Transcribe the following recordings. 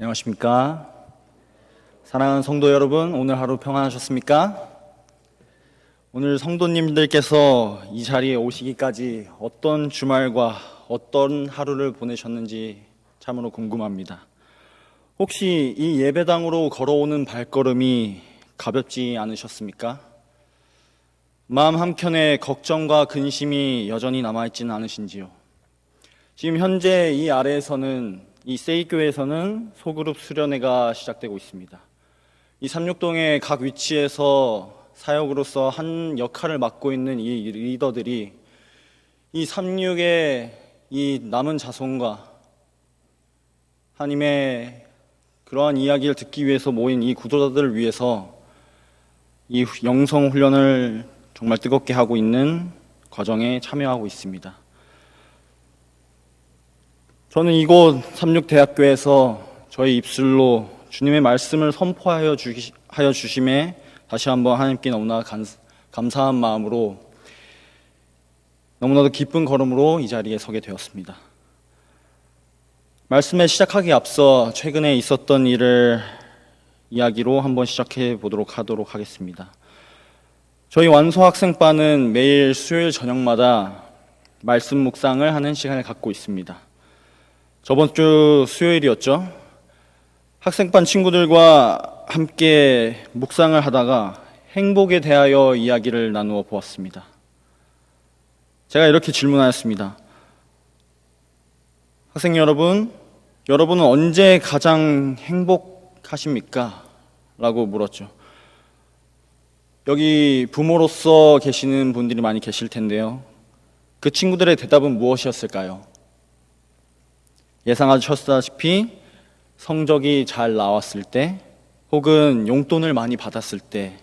안녕하십니까? 사랑하는 성도 여러분, 오늘 하루 평안하셨습니까? 오늘 성도님들께서 이 자리에 오시기까지 어떤 주말과 어떤 하루를 보내셨는지 참으로 궁금합니다. 혹시 이 예배당으로 걸어오는 발걸음이 가볍지 않으셨습니까? 마음 한켠에 걱정과 근심이 여전히 남아있지는 않으신지요? 지금 현재 이 아래에서는 이 세이교회에서는 소그룹 수련회가 시작되고 있습니다. 이 삼육동의 각 위치에서 사역으로서 한 역할을 맡고 있는 이 리더들이 이 삼육의 이 남은 자손과 하나님의 그러한 이야기를 듣기 위해서 모인 이 구도자들을 위해서 이 영성 훈련을 정말 뜨겁게 하고 있는 과정에 참여하고 있습니다. 저는 이곳 삼육대학교에서 저희 입술로 주님의 말씀을 선포하여 주심에 다시 한번 하나님께 너무나 감사한 마음으로 너무나도 기쁜 걸음으로 이 자리에 서게 되었습니다. 말씀을 시작하기에 앞서 최근에 있었던 일을 이야기로 한번 시작해 보도록 하겠습니다. 저희 완소학생반은 매일 수요일 저녁마다 말씀 묵상을 하는 시간을 갖고 있습니다. 저번 주 수요일이었죠. 학생반 친구들과 함께 묵상을 하다가 행복에 대하여 이야기를 나누어 보았습니다. 제가 이렇게 질문하였습니다. 학생 여러분은 언제 가장 행복하십니까? 라고 물었죠. 여기 부모로서 계시는 분들이 많이 계실 텐데요. 그 친구들의 대답은 무엇이었을까요? 예상하셨다시피 성적이 잘 나왔을 때, 혹은 용돈을 많이 받았을 때,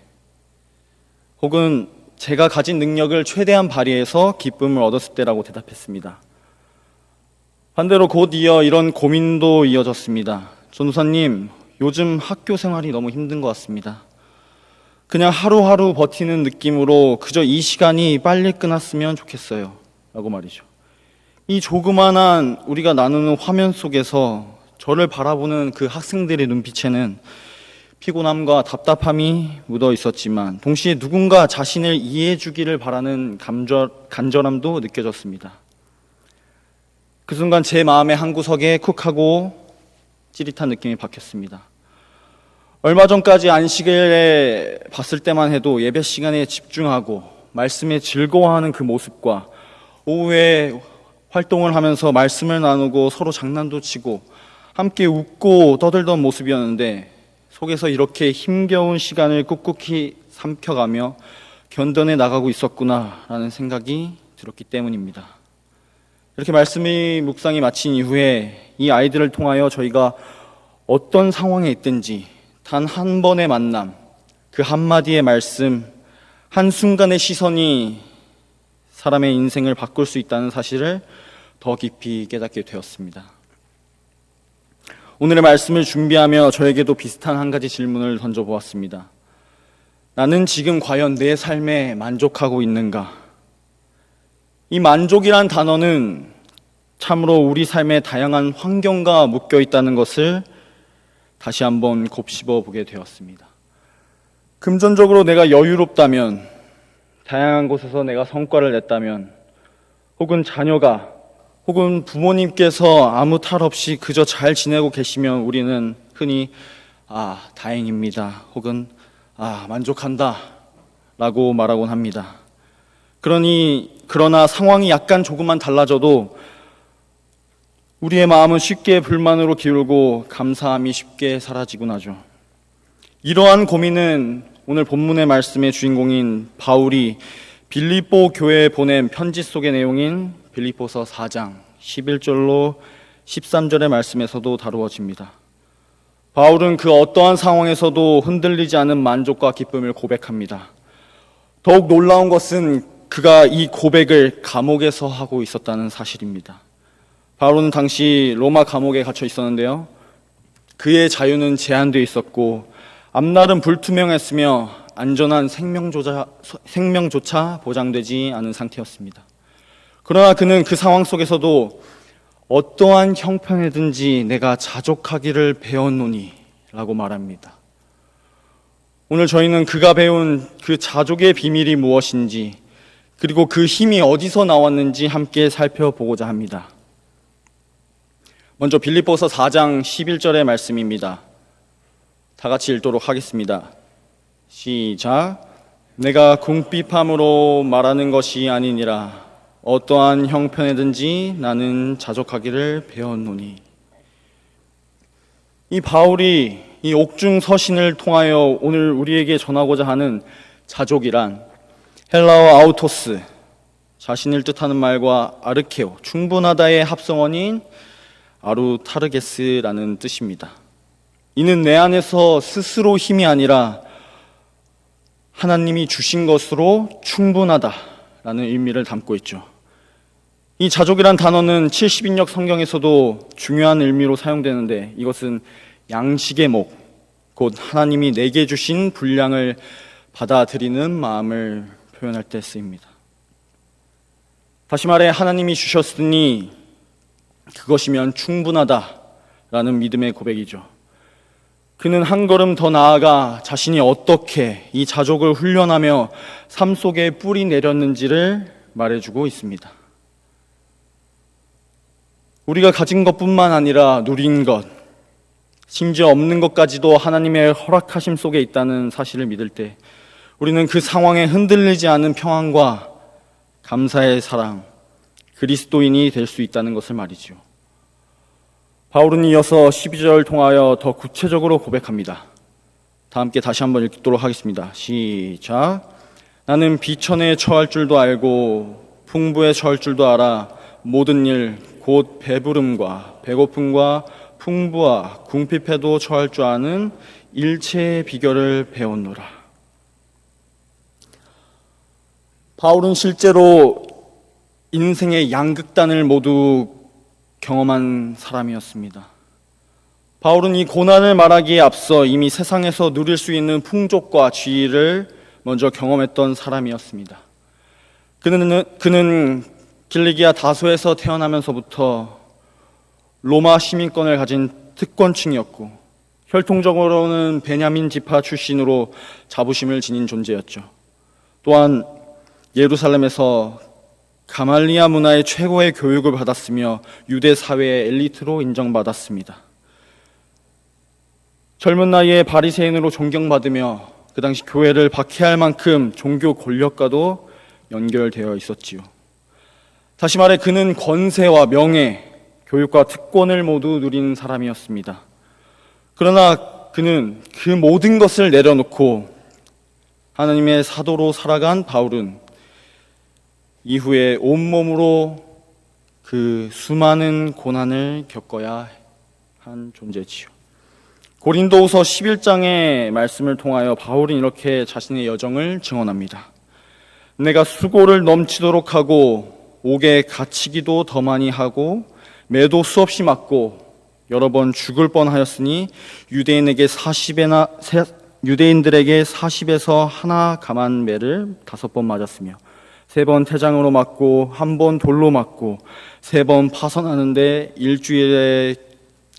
혹은 제가 가진 능력을 최대한 발휘해서 기쁨을 얻었을 때라고 대답했습니다. 반대로 곧 이어 이런 고민도 이어졌습니다. 전도사님, 요즘 학교 생활이 너무 힘든 것 같습니다. 그냥 하루하루 버티는 느낌으로 그저 이 시간이 빨리 끝났으면 좋겠어요. 라고 말이죠. 이 조그만한 우리가 나누는 화면 속에서 저를 바라보는 그 학생들의 눈빛에는 피곤함과 답답함이 묻어 있었지만 동시에 누군가 자신을 이해해 주기를 바라는 간절함도 느껴졌습니다. 그 순간 제 마음의 한구석에 쿡하고 찌릿한 느낌이 박혔습니다. 얼마 전까지 안식일에 봤을 때만 해도 예배 시간에 집중하고 말씀에 즐거워하는 그 모습과 오후에 활동을 하면서 말씀을 나누고 서로 장난도 치고 함께 웃고 떠들던 모습이었는데 속에서 이렇게 힘겨운 시간을 꿋꿋이 삼켜가며 견뎌내 나가고 있었구나라는 생각이 들었기 때문입니다. 이렇게 말씀의 묵상이 마친 이후에 이 아이들을 통하여 저희가 어떤 상황에 있든지 단 한 번의 만남, 그 한마디의 말씀, 한순간의 시선이 사람의 인생을 바꿀 수 있다는 사실을 더 깊이 깨닫게 되었습니다. 오늘의 말씀을 준비하며 저에게도 비슷한 한 가지 질문을 던져보았습니다. 나는 지금 과연 내 삶에 만족하고 있는가? 이 만족이란 단어는 참으로 우리 삶의 다양한 환경과 묶여 있다는 것을 다시 한번 곱씹어 보게 되었습니다. 금전적으로 내가 여유롭다면, 다양한 곳에서 내가 성과를 냈다면, 혹은 자녀가, 혹은 부모님께서 아무 탈 없이 그저 잘 지내고 계시면 우리는 흔히 다행입니다. 혹은 만족한다 라고 말하곤 합니다. 그러나 상황이 약간 조금만 달라져도 우리의 마음은 쉽게 불만으로 기울고 감사함이 쉽게 사라지곤 하죠. 이러한 고민은 오늘 본문의 말씀의 주인공인 바울이 빌립보 교회에 보낸 편지 속의 내용인 빌립보서 4장 11절로 13절의 말씀에서도 다루어집니다. 바울은 그 어떠한 상황에서도 흔들리지 않은 만족과 기쁨을 고백합니다. 더욱 놀라운 것은 그가 이 고백을 감옥에서 하고 있었다는 사실입니다. 바울은 당시 로마 감옥에 갇혀 있었는데요. 그의 자유는 제한되어 있었고 앞날은 불투명했으며 안전한 생명조차 보장되지 않은 상태였습니다. 그러나 그는 그 상황 속에서도 어떠한 형편에든지 내가 자족하기를 배웠노니 라고 말합니다. 오늘 저희는 그가 배운 그 자족의 비밀이 무엇인지, 그리고 그 힘이 어디서 나왔는지 함께 살펴보고자 합니다. 먼저 빌립보서 4장 11절의 말씀입니다. 다 같이 읽도록 하겠습니다. 시작. 내가 궁핍함으로 말하는 것이 아니니라. 어떠한 형편에든지 나는 자족하기를 배웠노니. 이 바울이 이 옥중 서신을 통하여 오늘 우리에게 전하고자 하는 자족이란 헬라어 아우토스, 자신을 뜻하는 말과 아르케오, 충분하다의 합성어인 아루타르게스라는 뜻입니다. 이는 내 안에서 스스로 힘이 아니라 하나님이 주신 것으로 충분하다라는 의미를 담고 있죠. 이 자족이란 단어는 70인역 성경에서도 중요한 의미로 사용되는데, 이것은 양식의 목, 곧 하나님이 내게 주신 분량을 받아들이는 마음을 표현할 때 쓰입니다. 다시 말해 하나님이 주셨으니 그것이면 충분하다라는 믿음의 고백이죠. 그는 한 걸음 더 나아가 자신이 어떻게 이 자족을 훈련하며 삶 속에 뿌리 내렸는지를 말해주고 있습니다. 우리가 가진 것뿐만 아니라 누린 것, 심지어 없는 것까지도 하나님의 허락하심 속에 있다는 사실을 믿을 때 우리는 그 상황에 흔들리지 않은 평안과 감사의 사랑, 그리스도인이 될 수 있다는 것을 말이죠. 바울은 이어서 12절 통하여 더 구체적으로 고백합니다. 다 함께 다시 한번 읽도록 하겠습니다. 시작. 나는 비천에 처할 줄도 알고 풍부에 처할 줄도 알아. 모든 일 곧 배부름과 배고픔과 풍부와 궁핍해도 처할 줄 아는 일체의 비결을 배웠노라. 바울은 실제로 인생의 양극단을 모두 경험한 사람이었습니다. 바울은 이 고난을 말하기에 앞서 이미 세상에서 누릴 수 있는 풍족과 지위를 먼저 경험했던 사람이었습니다. 그는 길리기아 다소에서 태어나면서부터 로마 시민권을 가진 특권층이었고, 혈통적으로는 베냐민 지파 출신으로 자부심을 지닌 존재였죠. 또한 예루살렘에서 가말리아 문화의 최고의 교육을 받았으며 유대 사회의 엘리트로 인정받았습니다. 젊은 나이에 바리새인으로 존경받으며 그 당시 교회를 박해할 만큼 종교 권력과도 연결되어 있었지요. 다시 말해 그는 권세와 명예, 교육과 특권을 모두 누린 사람이었습니다. 그러나 그는 그 모든 것을 내려놓고 하나님의 사도로 살아간 바울은 이후에 온몸으로 그 수많은 고난을 겪어야 한 존재지요. 고린도후서 11장의 말씀을 통하여 바울은 이렇게 자신의 여정을 증언합니다. 내가 수고를 넘치도록 하고 옥에 갇히기도 더 많이 하고 매도 수없이 맞고 여러 번 죽을 뻔하였으니 유대인들에게 40에서 하나 감한 매를 5번 맞았으며 3번 태장으로 맞고 1번 돌로 맞고 3번 파선하는데 일주일의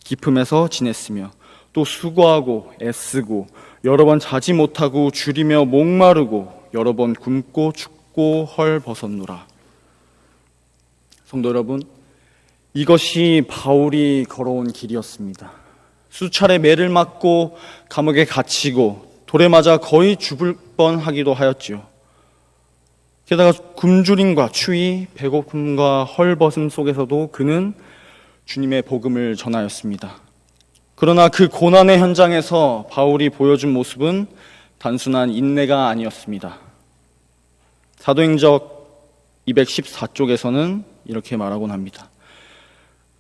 기품에서 지냈으며 또 수고하고 애쓰고 여러 번 자지 못하고 줄이며 목마르고 여러 번 굶고 춥고 헐벗었노라. 성도 여러분, 이것이 바울이 걸어온 길이었습니다. 수차례 매를 맞고 감옥에 갇히고 돌에 맞아 거의 죽을 뻔하기도 하였지요. 게다가 굶주림과 추위, 배고픔과 헐벗음 속에서도 그는 주님의 복음을 전하였습니다. 그러나 그 고난의 현장에서 바울이 보여준 모습은 단순한 인내가 아니었습니다. 사도행적 214쪽에서는 이렇게 말하곤 합니다.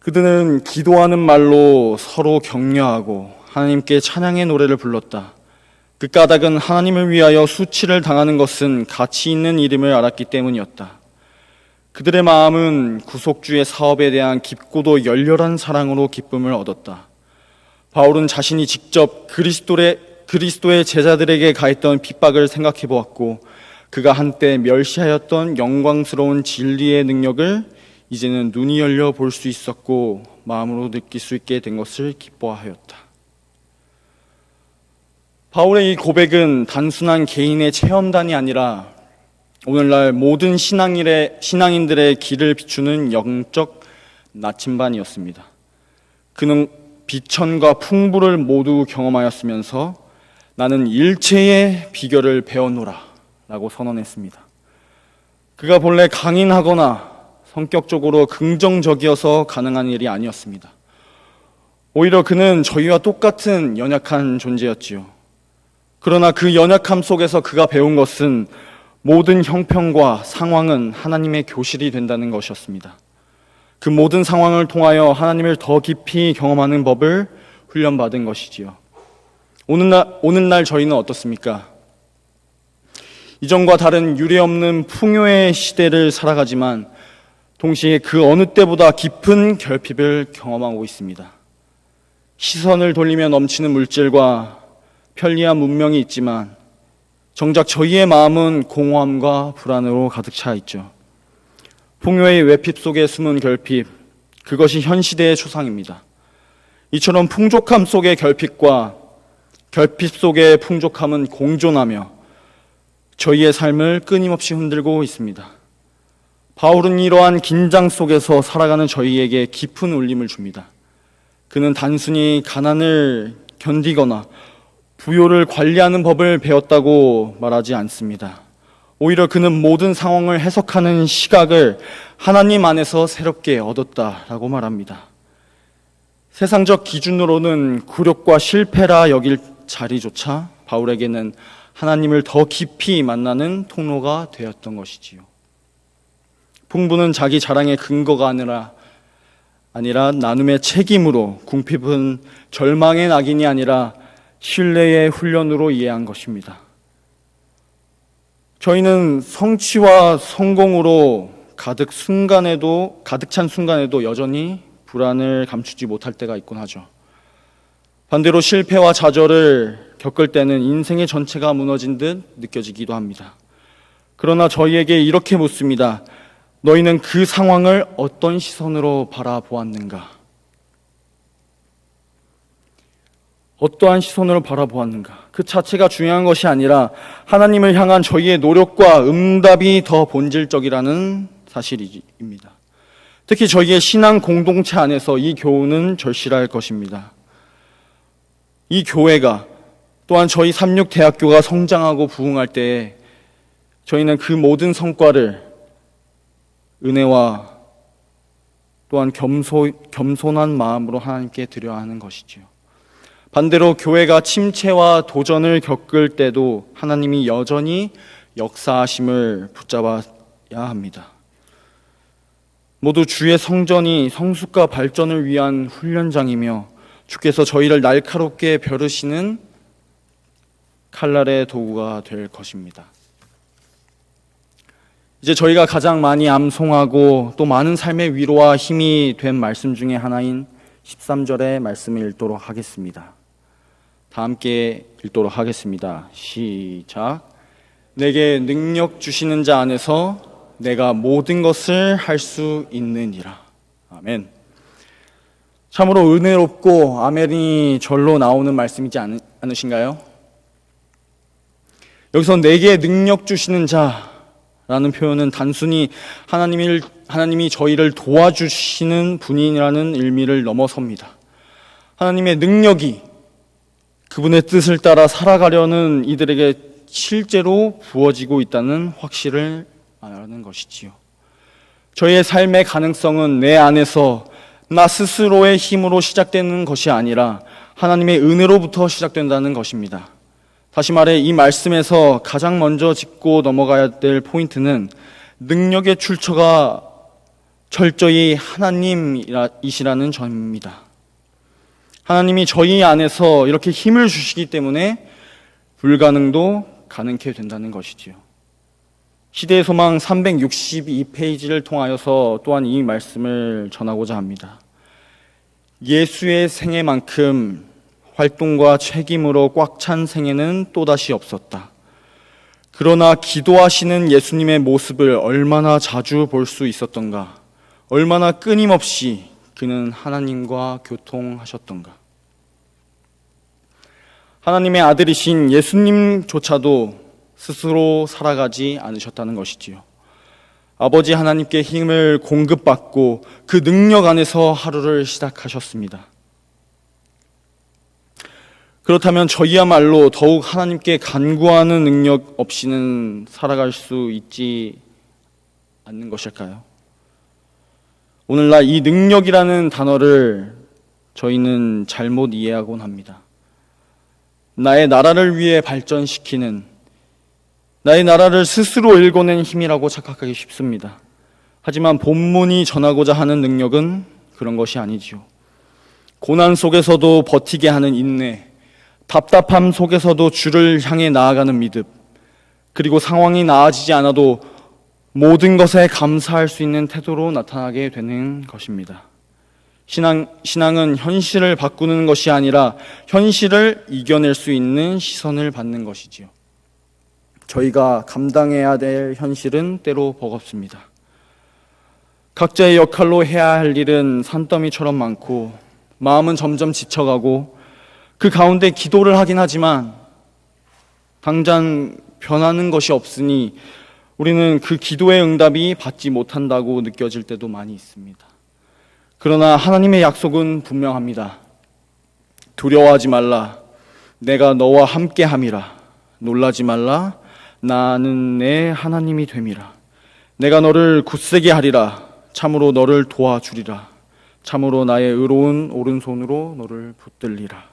그들은 기도하는 말로 서로 격려하고 하나님께 찬양의 노래를 불렀다. 그 까닭은 하나님을 위하여 수치를 당하는 것은 가치 있는 일임을 알았기 때문이었다. 그들의 마음은 구속주의 사업에 대한 깊고도 열렬한 사랑으로 기쁨을 얻었다. 바울은 자신이 직접 그리스도의 제자들에게 가했던 핍박을 생각해 보았고, 그가 한때 멸시하였던 영광스러운 진리의 능력을 이제는 눈이 열려 볼 수 있었고 마음으로 느낄 수 있게 된 것을 기뻐하였다. 바울의 이 고백은 단순한 개인의 체험단이 아니라 오늘날 모든 신앙인들의 길을 비추는 영적 나침반이었습니다. 그는 비천과 풍부를 모두 경험하였으면서 나는 일체의 비결을 배워노라 라고 선언했습니다. 그가 본래 강인하거나 성격적으로 긍정적이어서 가능한 일이 아니었습니다. 오히려 그는 저희와 똑같은 연약한 존재였지요. 그러나 그 연약함 속에서 그가 배운 것은 모든 형편과 상황은 하나님의 교실이 된다는 것이었습니다. 그 모든 상황을 통하여 하나님을 더 깊이 경험하는 법을 훈련받은 것이지요. 오늘날 저희는 어떻습니까? 이전과 다른 유례없는 풍요의 시대를 살아가지만 동시에 그 어느 때보다 깊은 결핍을 경험하고 있습니다. 시선을 돌리며 넘치는 물질과 편리한 문명이 있지만 정작 저희의 마음은 공허함과 불안으로 가득 차 있죠. 풍요의 외핍 속에 숨은 결핍, 그것이 현 시대의 초상입니다. 이처럼 풍족함 속의 결핍과 결핍 속의 풍족함은 공존하며 저희의 삶을 끊임없이 흔들고 있습니다. 바울은 이러한 긴장 속에서 살아가는 저희에게 깊은 울림을 줍니다. 그는 단순히 가난을 견디거나 부요를 관리하는 법을 배웠다고 말하지 않습니다. 오히려 그는 모든 상황을 해석하는 시각을 하나님 안에서 새롭게 얻었다라고 말합니다. 세상적 기준으로는 굴욕과 실패라 여길 자리조차 바울에게는 하나님을 더 깊이 만나는 통로가 되었던 것이지요. 풍부는 자기 자랑의 근거가 아니라 나눔의 책임으로, 궁핍은 절망의 낙인이 아니라 신뢰의 훈련으로 이해한 것입니다. 저희는 성취와 성공으로 가득 찬 순간에도 여전히 불안을 감추지 못할 때가 있곤 하죠. 반대로 실패와 좌절을 겪을 때는 인생의 전체가 무너진 듯 느껴지기도 합니다. 그러나 저희에게 이렇게 묻습니다. 너희는 그 상황을 어떤 시선으로 바라보았는가? 어떠한 시선으로 바라보았는가? 그 자체가 중요한 것이 아니라 하나님을 향한 저희의 노력과 응답이 더 본질적이라는 사실입니다. 특히 저희의 신앙 공동체 안에서 이 교훈은 절실할 것입니다. 이 교회가 또한 저희 삼육대학교가 성장하고 부흥할 때 저희는 그 모든 성과를 은혜와 또한 겸손한 마음으로 하나님께 드려야 하는 것이지요. 반대로 교회가 침체와 도전을 겪을 때도 하나님이 여전히 역사하심을 붙잡아야 합니다. 모두 주의 성전이 성숙과 발전을 위한 훈련장이며 주께서 저희를 날카롭게 벼르시는 칼날의 도구가 될 것입니다. 이제 저희가 가장 많이 암송하고 또 많은 삶의 위로와 힘이 된 말씀 중에 하나인 13절의 말씀을 읽도록 하겠습니다. 다 함께 읽도록 하겠습니다. 시작. 내게 능력 주시는 자 안에서 내가 모든 것을 할 수 있느니라. 아멘. 참으로 은혜롭고 아멘이 절로 나오는 말씀이지 않으신가요? 여기서 내게 능력 주시는 자라는 표현은 단순히 하나님이 저희를 도와주시는 분이라는 의미를 넘어섭니다. 하나님의 능력이 그분의 뜻을 따라 살아가려는 이들에게 실제로 부어지고 있다는 확신을 말하는 것이지요. 저희의 삶의 가능성은 내 안에서 나 스스로의 힘으로 시작되는 것이 아니라 하나님의 은혜로부터 시작된다는 것입니다. 다시 말해 이 말씀에서 가장 먼저 짚고 넘어가야 될 포인트는 능력의 출처가 철저히 하나님이시라는 점입니다. 하나님이 저희 안에서 이렇게 힘을 주시기 때문에 불가능도 가능케 된다는 것이지요. 시대의 소망 362페이지를 통하여서 또한 이 말씀을 전하고자 합니다. 예수의 생애만큼 활동과 책임으로 꽉 찬 생애는 또다시 없었다. 그러나 기도하시는 예수님의 모습을 얼마나 자주 볼 수 있었던가. 얼마나 끊임없이 그는 하나님과 교통하셨던가. 하나님의 아들이신 예수님조차도 스스로 살아가지 않으셨다는 것이지요. 아버지 하나님께 힘을 공급받고 그 능력 안에서 하루를 시작하셨습니다. 그렇다면 저희야말로 더욱 하나님께 간구하는 능력 없이는 살아갈 수 있지 않는 것일까요? 오늘날 이 능력이라는 단어를 저희는 잘못 이해하곤 합니다. 나의 나라를 위해 발전시키는, 나의 나라를 스스로 일궈낸 힘이라고 착각하기 쉽습니다. 하지만 본문이 전하고자 하는 능력은 그런 것이 아니지요. 고난 속에서도 버티게 하는 인내, 답답함 속에서도 주를 향해 나아가는 믿음, 그리고 상황이 나아지지 않아도 모든 것에 감사할 수 있는 태도로 나타나게 되는 것입니다. 신앙은 현실을 바꾸는 것이 아니라 현실을 이겨낼 수 있는 시선을 받는 것이지요. 저희가 감당해야 될 현실은 때로 버겁습니다. 각자의 역할로 해야 할 일은 산더미처럼 많고 마음은 점점 지쳐가고 그 가운데 기도를 하긴 하지만 당장 변하는 것이 없으니 우리는 그 기도의 응답이 받지 못한다고 느껴질 때도 많이 있습니다. 그러나 하나님의 약속은 분명합니다. 두려워하지 말라. 내가 너와 함께함이라. 놀라지 말라. 나는 내 하나님이 됨이라. 내가 너를 굳세게 하리라. 참으로 너를 도와주리라. 참으로 나의 의로운 오른손으로 너를 붙들리라.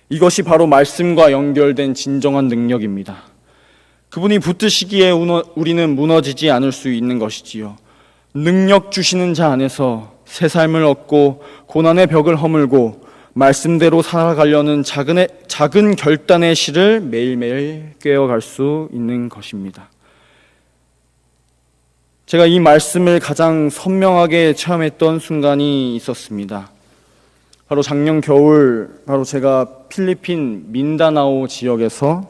이것이 바로 말씀과 연결된 진정한 능력입니다. 그분이 붙드시기에 우리는 무너지지 않을 수 있는 것이지요. 능력 주시는 자 안에서 새 삶을 얻고 고난의 벽을 허물고 말씀대로 살아가려는 작은 결단의 실을 매일매일 꿰어갈 수 있는 것입니다. 제가 이 말씀을 가장 선명하게 체험했던 순간이 있었습니다. 바로 작년 겨울, 바로 제가 필리핀 민다나오 지역에서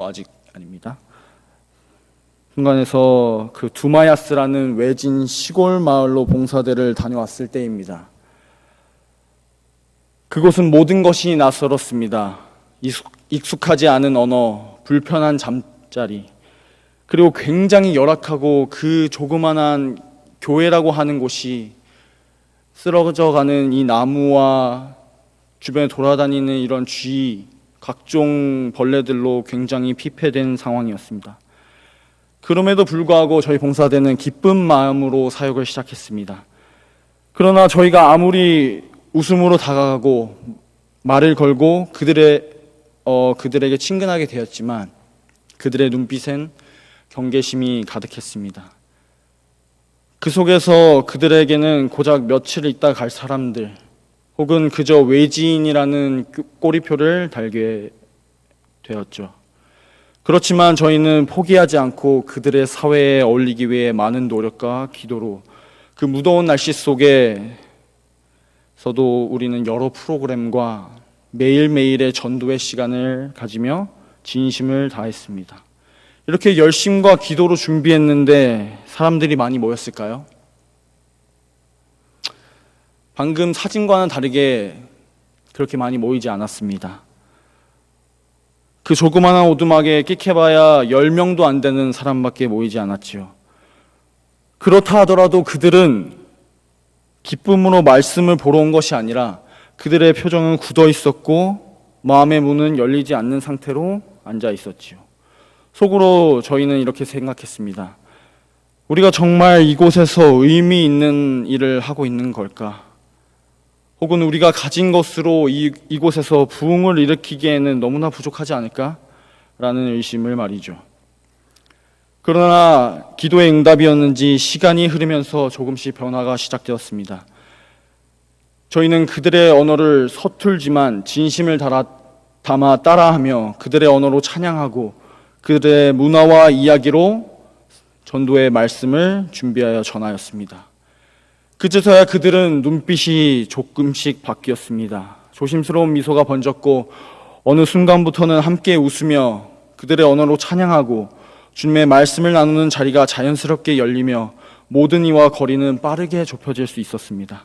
아직 아닙니다. 순간에서 그 두마야스라는 외진 시골 마을로 봉사대를 다녀왔을 때입니다. 그곳은 모든 것이 낯설었습니다. 익숙하지 않은 언어, 불편한 잠자리, 그리고 굉장히 열악하고 그 조그만한 교회라고 하는 곳이 쓰러져가는 이 나무와 주변에 돌아다니는 이런 쥐, 각종 벌레들로 굉장히 피폐된 상황이었습니다. 그럼에도 불구하고 저희 봉사대는 기쁜 마음으로 사역을 시작했습니다. 그러나 저희가 아무리 웃음으로 다가가고 말을 걸고 그들에게 친근하게 되었지만 그들의 눈빛엔 경계심이 가득했습니다. 그 속에서 그들에게는 고작 며칠 있다 갈 사람들 혹은 그저 외지인이라는 꼬리표를 달게 되었죠. 그렇지만 저희는 포기하지 않고 그들의 사회에 어울리기 위해 많은 노력과 기도로 그 무더운 날씨 속에서도 우리는 여러 프로그램과 매일매일의 전도의 시간을 가지며 진심을 다했습니다. 이렇게 열심과 기도로 준비했는데 사람들이 많이 모였을까요? 방금 사진과는 다르게 그렇게 많이 모이지 않았습니다. 그 조그마한 오두막에 끽해봐야 10명도 안 되는 사람밖에 모이지 않았지요. 그렇다 하더라도 그들은 기쁨으로 말씀을 보러 온 것이 아니라 그들의 표정은 굳어 있었고 마음의 문은 열리지 않는 상태로 앉아 있었지요. 속으로 저희는 이렇게 생각했습니다. 우리가 정말 이곳에서 의미 있는 일을 하고 있는 걸까? 혹은 우리가 가진 것으로 이곳에서 부흥을 일으키기에는 너무나 부족하지 않을까? 라는 의심을 말이죠. 그러나 기도의 응답이었는지 시간이 흐르면서 조금씩 변화가 시작되었습니다. 저희는 그들의 언어를 서툴지만 진심을 담아 따라하며 그들의 언어로 찬양하고 그들의 문화와 이야기로 전도의 말씀을 준비하여 전하였습니다. 그제서야 그들은 눈빛이 조금씩 바뀌었습니다. 조심스러운 미소가 번졌고 어느 순간부터는 함께 웃으며 그들의 언어로 찬양하고 주님의 말씀을 나누는 자리가 자연스럽게 열리며 모든 이와 거리는 빠르게 좁혀질 수 있었습니다.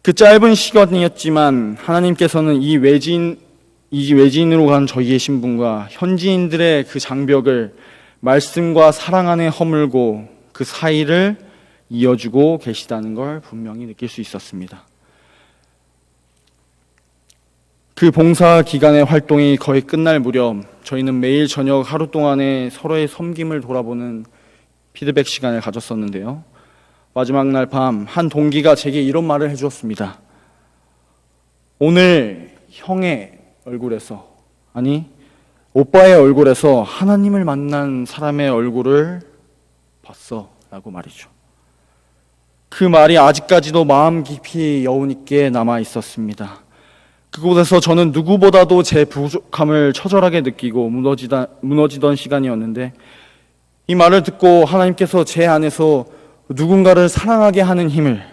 그 짧은 시간이었지만 하나님께서는 이 외지인으로 간 저희의 신분과 현지인들의 그 장벽을 말씀과 사랑 안에 허물고 그 사이를 이어주고 계시다는 걸 분명히 느낄 수 있었습니다. 그 봉사 기간의 활동이 거의 끝날 무렵 저희는 매일 저녁 하루 동안에 서로의 섬김을 돌아보는 피드백 시간을 가졌었는데요. 마지막 날 밤 한 동기가 제게 이런 말을 해주었습니다. 오늘 형의 얼굴에서, 아니 오빠의 얼굴에서 하나님을 만난 사람의 얼굴을 봤어 라고 말이죠. 그 말이 아직까지도 마음 깊이 여운 있게 남아 있었습니다. 그곳에서 저는 누구보다도 제 부족함을 처절하게 느끼고 무너지던 시간이었는데, 이 말을 듣고 하나님께서 제 안에서 누군가를 사랑하게 하는 힘을,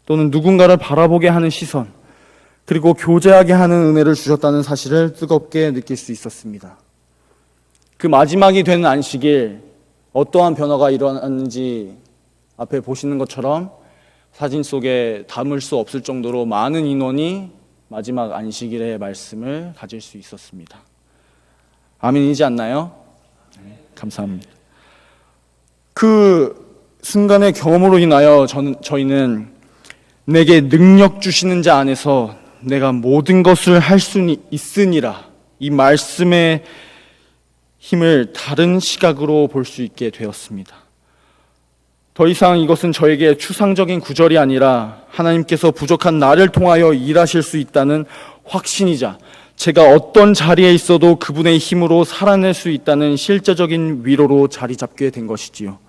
또는 누군가를 바라보게 하는 시선, 그리고 교제하게 하는 은혜를 주셨다는 사실을 뜨겁게 느낄 수 있었습니다. 그 마지막이 되는 안식일, 어떠한 변화가 일어났는지 앞에 보시는 것처럼 사진 속에 담을 수 없을 정도로 많은 인원이 마지막 안식일의 말씀을 가질 수 있었습니다. 아멘이지 않나요? 네, 감사합니다. 그 순간의 경험으로 인하여 저희는 내게 능력 주시는 자 안에서 내가 모든 것을 할 수 있으니라, 이 말씀의 힘을 다른 시각으로 볼 수 있게 되었습니다. 더 이상 이것은 저에게 추상적인 구절이 아니라 하나님께서 부족한 나를 통하여 일하실 수 있다는 확신이자, 제가 어떤 자리에 있어도 그분의 힘으로 살아낼 수 있다는 실제적인 위로로 자리 잡게 된 것이지요.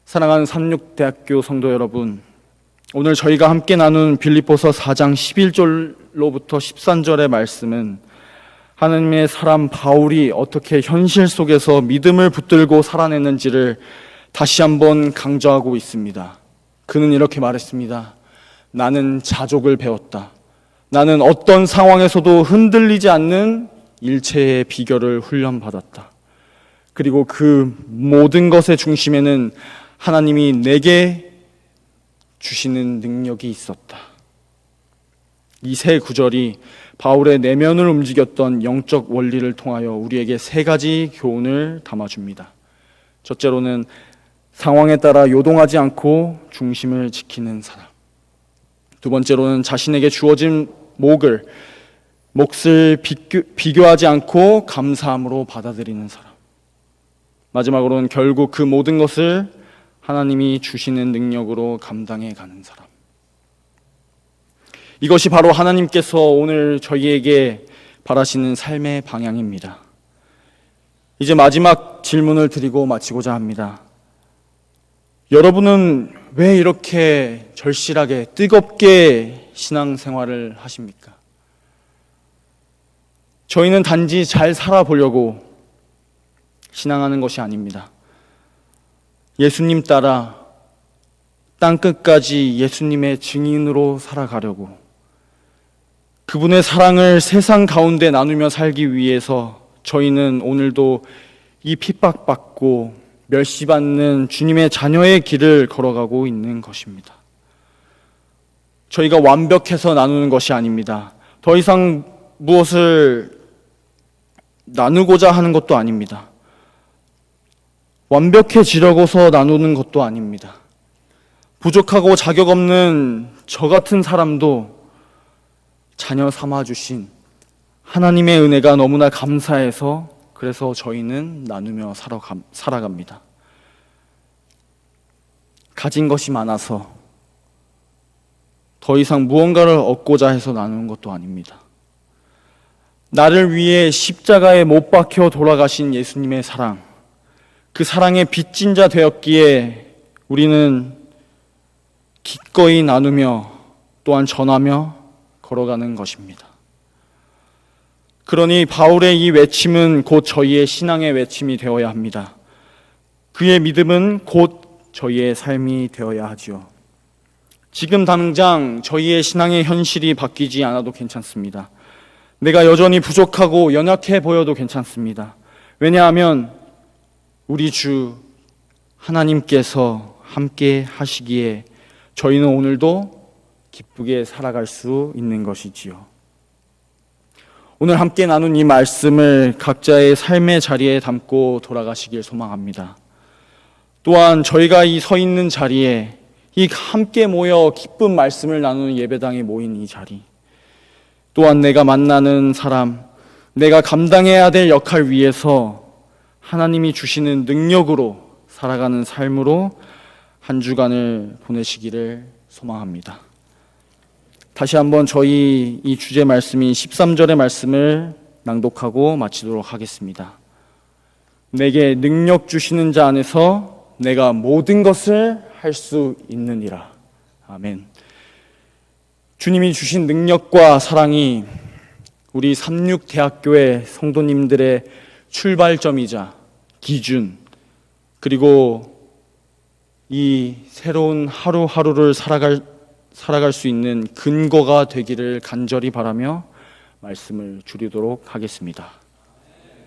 사랑하는 삼육대학교 성도 여러분, 오늘 저희가 함께 나눈 빌립보서 4장 11절로부터 13절의 말씀은 하나님의 사람 바울이 어떻게 현실 속에서 믿음을 붙들고 살아냈는지를 다시 한번 강조하고 있습니다. 그는 이렇게 말했습니다. 나는 자족을 배웠다. 나는 어떤 상황에서도 흔들리지 않는 일체의 비결을 훈련받았다. 그리고 그 모든 것의 중심에는 하나님이 내게 주시는 능력이 있었다. 이 세 구절이 바울의 내면을 움직였던 영적 원리를 통하여 우리에게 세 가지 교훈을 담아줍니다. 첫째로는 상황에 따라 요동하지 않고 중심을 지키는 사람. 두 번째로는 자신에게 주어진 몫을 비교하지 않고 감사함으로 받아들이는 사람. 마지막으로는 결국 그 모든 것을 하나님이 주시는 능력으로 감당해 가는 사람. 이것이 바로 하나님께서 오늘 저희에게 바라시는 삶의 방향입니다. 이제 마지막 질문을 드리고 마치고자 합니다. 여러분은 왜 이렇게 절실하게 뜨겁게 신앙생활을 하십니까? 저희는 단지 잘 살아보려고 신앙하는 것이 아닙니다. 예수님 따라 땅끝까지 예수님의 증인으로 살아가려고, 그분의 사랑을 세상 가운데 나누며 살기 위해서 저희는 오늘도 이 핍박받고 멸시받는 주님의 자녀의 길을 걸어가고 있는 것입니다. 저희가 완벽해서 나누는 것이 아닙니다. 더 이상 무엇을 나누고자 하는 것도 아닙니다. 완벽해지려고서 나누는 것도 아닙니다. 부족하고 자격 없는 저 같은 사람도 자녀 삼아주신 하나님의 은혜가 너무나 감사해서, 그래서 저희는 나누며 살아갑니다. 가진 것이 많아서 더 이상 무언가를 얻고자 해서 나누는 것도 아닙니다. 나를 위해 십자가에 못 박혀 돌아가신 예수님의 사랑, 그 사랑의 빚진 자 되었기에 우리는 기꺼이 나누며 또한 전하며 걸어가는 것입니다. 그러니 바울의 이 외침은 곧 저희의 신앙의 외침이 되어야 합니다. 그의 믿음은 곧 저희의 삶이 되어야 하지요. 지금 당장 저희의 신앙의 현실이 바뀌지 않아도 괜찮습니다. 내가 여전히 부족하고 연약해 보여도 괜찮습니다. 왜냐하면 우리 주 하나님께서 함께 하시기에 저희는 오늘도 기쁘게 살아갈 수 있는 것이지요. 오늘 함께 나눈 이 말씀을 각자의 삶의 자리에 담고 돌아가시길 소망합니다. 또한 저희가 이 서 있는 자리에 이 함께 모여 기쁜 말씀을 나누는 예배당에 모인 이 자리, 또한 내가 만나는 사람, 내가 감당해야 될 역할 위에서 하나님이 주시는 능력으로 살아가는 삶으로 한 주간을 보내시기를 소망합니다. 다시 한번 저희 이 주제 말씀인 13절의 말씀을 낭독하고 마치도록 하겠습니다. 내게 능력 주시는 자 안에서 내가 모든 것을 할 수 있느니라. 아멘. 주님이 주신 능력과 사랑이 우리 삼육대학교의 성도님들의 출발점이자 기준, 그리고 이 새로운 하루하루를 살아갈 수 있는 근거가 되기를 간절히 바라며 말씀을 줄이도록 하겠습니다.